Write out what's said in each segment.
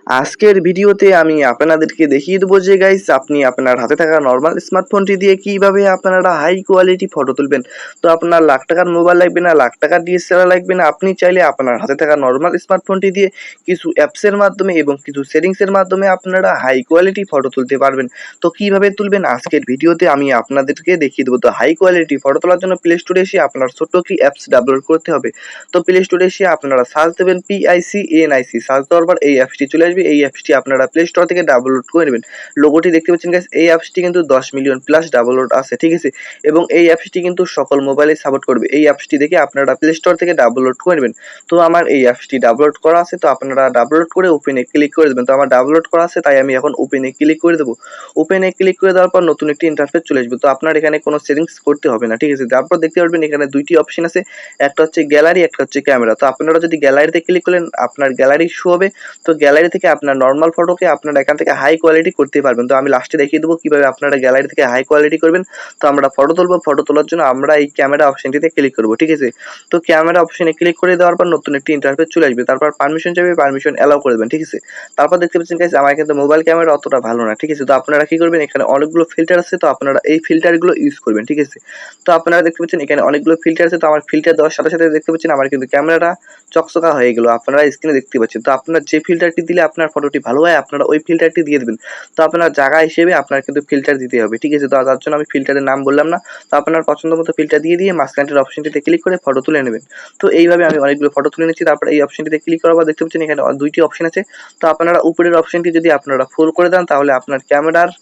আজকের ভিডিওতে আমি আপনাদেরকে দেখিয়ে দেবো যে গাইস আপনি আপনার হাতে থাকা নর্মাল স্মার্টফোনটি দিয়ে কিভাবে আপনারা হাই কোয়ালিটি ফটো তুলবেন। তো আপনার লাখ টাকার মোবাইল লাগবে না, লাখ টাকার ডিএসএলআর লাগবে না, আপনি চাইলে আপনার হাতে থাকা নর্মাল স্মার্টফোনটি দিয়ে কিছু অ্যাপসের মাধ্যমে এবং কিছু সেটিংসের মাধ্যমে আপনারা হাই কোয়ালিটি ফটো তুলতে পারবেন। তো কিভাবে তুলবেন আজকের ভিডিওতে আমি আপনাদেরকে দেখিয়ে দেবো। তো হাই কোয়ালিটি ফটো তোলার জন্য প্লে স্টোরে এসে আপনার ছোট্ট একটি অ্যাপস ডাউনলোড করতে হবে। তো প্লে স্টোরে এসে আপনারা সার্চ দেবেন PICANIC, সার্চ দেওয়ার পর এই অ্যাপসটি চলে আসবে। এই অ্যাপসটি আপনারা প্লে স্টোর থেকে ডাউনলোড করে নেবেন। লোগোটি দেখতে পাচ্ছেন গাইস, এই অ্যাপসটি কিন্তু 10 মিলিয়ন প্লাস ডাউনলোড আছে, ঠিক আছে, এবং এই অ্যাপসটি কিন্তু সকল মোবাইলে সাপোর্ট করবে। এই অ্যাপসটি দেখে আপনারা প্লে স্টোর থেকে ডাউনলোড করে নেবেন। তো আমার এই অ্যাপসটি ডাউনলোড করা আছে, তো আপনারা ডাউনলোড করে ওপেনে ক্লিক করে দেবেন। তো আমার ডাউনলোড করা আছে তাই আমি এখন ওপেনে ক্লিক করে দেবো। ওপেনে ক্লিক করে দেওয়ার পর নতুন একটি ইন্টারফেস চলে আসবে। তো আপনার এখানে কোনো সেটিংস করতে হবে না, ঠিক আছে। তারপর দেখতে পারবেন এখানে দুইটি অপশন আছে, একটা হচ্ছে গ্যালারি, একটা হচ্ছে ক্যামেরা। তো আপনারা যদি গ্যালারিতে ক্লিক করেন আপনার গ্যালারি শো হবে। তো গ্যালারি থেকে আপনার নর্মাল ফটোকে আপনারা এখান থেকে হাই কোয়ালিটি করতে পারবেন। তো আমি লাস্টে দেখিয়ে দেবো কিভাবে আপনারা গ্যালারি থেকে হাই কোয়ালিটি করবেন। তো আমরা ফটো তুলবো, ফটো তোলার জন্য আমরা এই ক্যামেরা অপশনটিতে ক্লিক করবো, ঠিক আছে। তো ক্যামেরা অপশনে ক্লিক করে দেওয়ার পর নতুন একটি ইন্টারফেস চলে আসবে। তারপর পারমিশন চাইবে, পারমিশন অ্যালাউ করে দেবেন, ঠিক আছে। তারপর দেখতে পাচ্ছেন গাইস আমার কিন্তু মোবাইল ক্যামেরা অতটা ভালো না, ঠিক আছে। তো আপনারা কি করবেন, এখানে অনেকগুলো ফিল্টার আছে, তো আপনারা এই ফিল্টারগুলো ইউজ করবেন, ঠিক আছে। তো আপনারা দেখতে পাচ্ছেন এখানে অনেকগুলো ফিল্টার আছে। তো আমার ফিল্টার দেওয়ার সাথে সাথে দেখতে পাচ্ছেন আমার কিন্তু ক্যামেরাটা চকচকা হয়ে গেল, আপনারা স্ক্রিনে দেখতে পাচ্ছেন। তো আপনার যে ফিল্টারটি দিলে আপনার ফটোটি ভালো হয় আপনারা ওই ফিল্টারটি দিয়ে দেবেন। তো আপনার জায়গা হিসেবে আপনার কিন্তু ফিল্টার দিতে হবে, ঠিক আছে। তো তার জন্য আমি ফিল্টারের নাম বললাম না। তো আপনার পছন্দ মতো ফিল্টার দিয়ে মাঝখানটার অপশনটিতে ক্লিক করে ফটো তুলে নেবেন। তো এইভাবে আমি অনেকগুলো ফটো তুলে নিচ্ছি। তারপর এই অপশনটিতে ক্লিক করার পর দেখতে পাচ্ছেন এখানে দুইটি অপশন আছে। তো আপনারা উপরের অপশনটি যদি আপনারা ফুল করে দেন তাহলে আপনার ক্যামেরার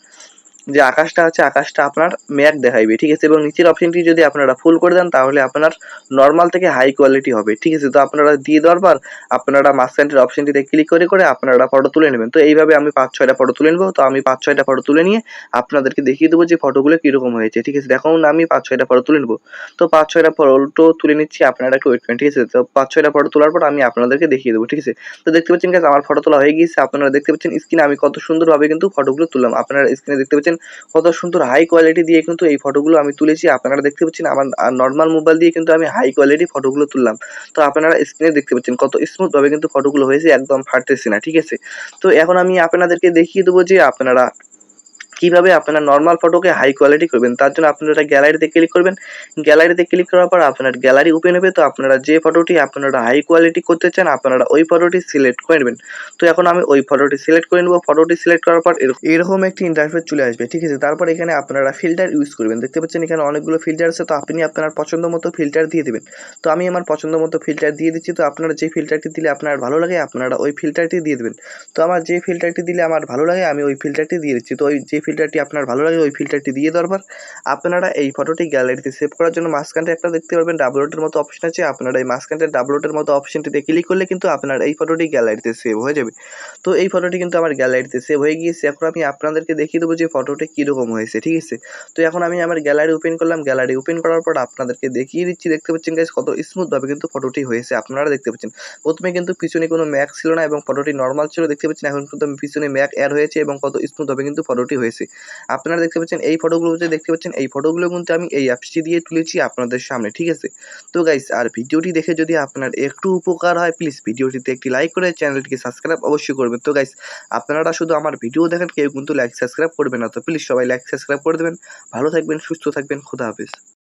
যে আকাশটা আছে আকাশটা আপনার ম্যাট দেখাইবে, ঠিক আছে। এবং নিচের অপশনটি যদি আপনারা ফুল করে দেন তাহলে আপনার নর্মাল থেকে হাই কোয়ালিটি হবে, ঠিক আছে। তো আপনারা দিয়ে দেওয়ার পর আপনারা মাঝখানের অপশনটিতে ক্লিক করে আপনারা ফটো তুলে নেবেন। তো এইভাবে আমি 5-6টা ফটো তুলে নেবো। তো আমি 5-6টা ফটো তুলে নিয়ে আপনাদেরকে দেখিয়ে দেবো যে ফটোগুলো কিরকম হয়েছে, ঠিক আছে। দেখুন আমি 5-6টা ফটো তুলে নেবো। তো 5-6টা ফটো তুলে নিচ্ছি, আপনারা একটু ওয়েট করেন, ঠিক আছে। তো 5-6টা ফটো তোলার পর আমি আপনাদেরকে দেখিয়ে দেবো, ঠিক আছে। তো দেখতে পাচ্ছেন গাইস আমার ফটো তোলা হয়ে গিয়েছে। আপনারা দেখতে পাচ্ছেন স্ক্রিনে আমি কত সুন্দরভাবে কিন্তু ফটোগুলো তুললাম। আপনারা স্ক্রিনে দেখতে পাচ্ছেন কত সুন্দর হাই কোয়ালিটি দিয়ে কিন্তু এই ফটোগুলো আমি তুলেছি। আপনারা দেখতে পাচ্ছেন আমার নর্মাল মোবাইল দিয়ে কিন্তু আমি হাই কোয়ালিটি ফটোগুলো তুললাম। তো আপনারা স্ক্রিনে দেখতে পাচ্ছেন কত স্মুথ ভাবে কিন্তু ফটোগুলো হয়েছে, একদম ফাটতেছে না, ঠিক আছে। তো এখন আমি আপনাদেরকে দেখিয়ে দেবো যে আপনারা কিভাবে আপনারা নরমাল ফটোকে হাই কোয়ালিটি করবেন। তার জন্য আপনারা গ্যালারিতে ক্লিক করবেন। গ্যালারিতে ক্লিক করার পর আপনার গ্যালারি ওপেন হবে। তো আপনারা যে ফটোটি আপনারা হাই কোয়ালিটি করতে চান আপনারা ওই ফটোটি সিলেক্ট করে নেবেন। তো এখন আমি ওই ফটোটি সিলেক্ট করে নেব। ফটোটি সিলেক্ট করার পর এরকম একটি ইন্টারফেস চলে আসবে, ঠিক আছে। তারপর এখানে আপনারা ফিল্টার ইউজ করবেন। দেখতে পাচ্ছেন এখানে অনেকগুলো ফিল্টার আছে। তো আপনি আপনার পছন্দ মতো ফিল্টার দিয়ে দেবেন। তো আমি আমার পছন্দ মতো ফিল্টার দিয়ে দিচ্ছি। তো আপনারা যে ফিল্টারটি দিলে আপনার ভালো লাগে আপনারা ওই ফিল্টারটি দিয়ে দেবেন। তো আমার যে ফিল্টারটি দিলে আমার ভালো লাগে আমি ওই ফিল্টারটি দিয়ে দিচ্ছি। তো ওই যে ফিল্টারটি আপনার ভালো লাগে ওই ফিল্টারটি দিয়ে দেওয়ার পর আপনারা এই ফটোটি গ্যালারিতে সেভ করার জন্য মাঝখানটা একটা দেখতে পারবেন ডাবলটের মতো অপশন আছে। আপনারা এই মাঝখানটা ডাবলটের মতো অপশনটিতে ক্লিক করলে কিন্তু আপনার এই ফটোটি গ্যালারিতে সেভ হয়ে যাবে। তো এই ফটোটি কিন্তু আমার গ্যালারিতে সেভ হয়ে গিয়েছে। এখন আমি আপনাদেরকে দেখিয়ে দেবো যে ফটোটি কীরকম হয়েছে, ঠিক আছে। তো এখন আমি আমার গ্যালারি ওপেন করলাম। গ্যালারি ওপেন করার পর আপনাদেরকে দেখিয়ে দিচ্ছি। দেখতে পাচ্ছেন গাইস কত স্মুথভাবে কিন্তু ফটোটি হয়েছে, আপনারা দেখতে পাচ্ছেন। প্রথমে কিন্তু পিছনে কোনো ম্যাক ছিল না এবং ফটোটি নর্মাল ছিল, দেখতে পাচ্ছেন। এখন কিন্তু পিছনে ম্যাক অ্যাড হয়েছে এবং কত স্মুথভাবে কিন্তু ফটোটি হয়েছে। আপনারা দেখতে পাচ্ছেন এই ফটোগুলো যে দেখতে পাচ্ছেন এই ফটোগুলো কিন্তু আমি এই অ্যাপসটি দিয়ে তুলেছি আপনাদের সামনে, ঠিক আছে। তো গাইস আর ভিডিওটি দেখে যদি আপনার একটু উপকার হয় প্লিজ ভিডিওটিতে একটি লাইক করে চ্যানেলটিকে সাবস্ক্রাইব অবশ্যই করবেন। তো গাইস আপনারা শুধু আমার ভিডিও দেখেন, কেউ কিন্তু লাইক সাবস্ক্রাইব করবেন না। তো প্লিজ সবাই লাইক সাবস্ক্রাইব করে দেবেন। ভালো থাকবেন, সুস্থ থাকবেন, খোদা হাফেজ।